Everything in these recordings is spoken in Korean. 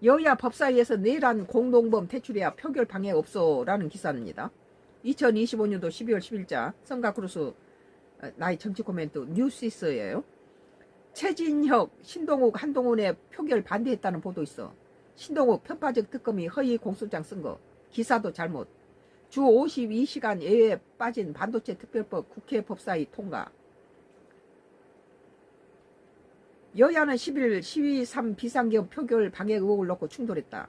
여야 법사위에서 내란 공동범 퇴출해야 표결 방해 없어라는 기사입니다. 2025년도 12월 10일자 성가크루스 나의 정치 코멘트 뉴시스예요. 최진혁, 신동욱, 한동훈의 표결 반대했다는 보도 있어. 신동욱 편파적 특검이 허위 공소장 쓴 거. 기사도 잘못. 주 52시간 예외에 빠진 반도체 특별법 국회 법사위 통과. 여야는 10일 시위 3 비상계엄 표결 방해 의혹을 놓고 충돌했다.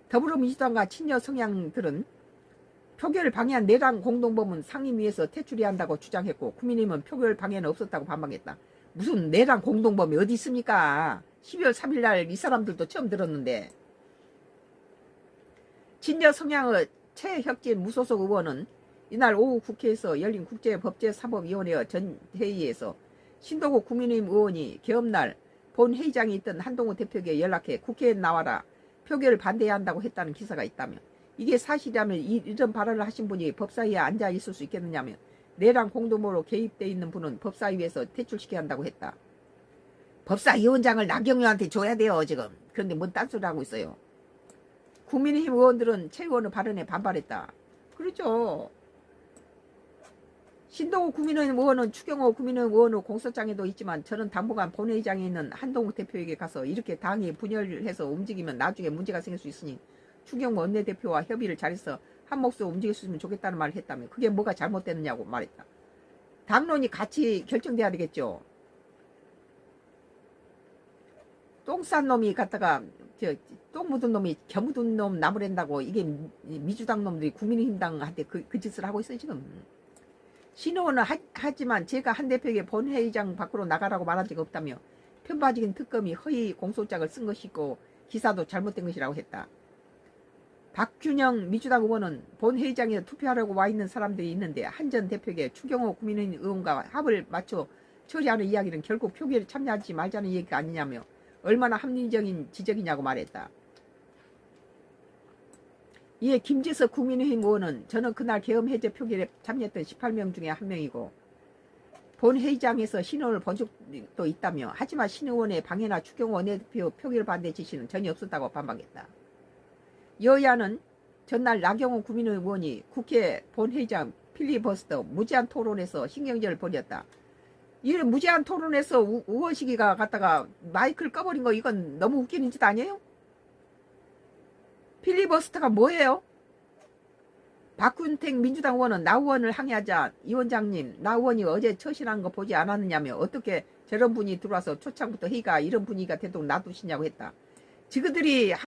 더불어민주당과 친여 성향들은 표결을 방해한 내란 공동범은 상임위에서 퇴출해야 한다고 주장했고 국민의힘은 표결 방해는 없었다고 반박했다. 무슨 내란 공동범이 어디 있습니까? 12월 3일 날 이 사람들도 처음 들었는데. 친여 성향의 최혁진 무소속 의원은 이날 오후 국회에서 열린 국제법제사법위원회 전 회의에서 신동욱 국민의힘 의원이 계엄날 본 회의장에 있던 한동훈 대표에게 연락해 국회에 나와라 표결을 반대해야 한다고 했다는 기사가 있다며 이게 사실이라면 이런 발언을 하신 분이 법사위에 앉아 있을 수 있겠느냐며 내란 공동범으로 개입돼 있는 분은 법사위에서 퇴출시켜야 한다고 했다. 법사위원장을 나경원한테 줘야 돼요 지금. 그런데 뭔 딴소리 하고 있어요. 국민의힘 의원들은 최 의원의 발언에 반발했다. 그렇죠. 신동욱 국민의힘 의원은 추경호 국민의힘 의원의 공소장에도 있지만 저는 당분간 본회의장에 있는 한동훈 대표에게 가서 이렇게 당이 분열해서 움직이면 나중에 문제가 생길 수 있으니 추경호 원내대표와 협의를 잘해서 한 몫으로 움직일 수 있으면 좋겠다는 말을 했다며 그게 뭐가 잘못됐느냐고 말했다. 당론이 같이 결정돼야 되겠죠. 똥 싼 놈이 갔다가 똥 묻은 놈이 겨 묻은 놈 나무랜다고 이게 민주당 놈들이 국민의힘당한테 그 짓을 하고 있어요 지금. 신의원은 하지만 제가 한 대표에게 본회의장 밖으로 나가라고 말한 적이 없다며 편파적인 특검이 허위 공소장을 쓴 것이고 기사도 잘못된 것이라고 했다. 박균영 민주당 의원은 본회의장에 투표하려고 와 있는 사람들이 있는데 한 전 대표에게 추경호 국민의힘 의원과 합을 맞춰 처리하는 이야기는 결국 표결에 참여하지 말자는 얘기가 아니냐며 얼마나 합리적인 지적이냐고 말했다. 이에 김재석 국민의힘 의원은 저는 그날 계엄 해제 표결에 참여했던 18명 중에 한 명이고 본회의장에서 신의원을 본 적도 있다며 하지만 신의원의 방해나 추경호 원내대표 표결 반대 지시는 전혀 없었다고 반박했다. 여야는 전날 나경원 국민의힘 의원이 국회 본회의장 필리버스터 무제한 토론에서 신경전을 벌였다. 이런 무제한 토론에서 의원시기가 갔다가 마이크를 꺼버린 거 이건 너무 웃기는 짓 아니에요? 필리버스터가 뭐예요? 박훈택 민주당 의원은 나 의원을 항의하자 이 원장님 나 의원이 어제 처신한 거 보지 않았느냐며 어떻게 저런 분이 들어와서 초창부터 회의가 이런 분위기가 되도록 놔두시냐고 했다. 지그들이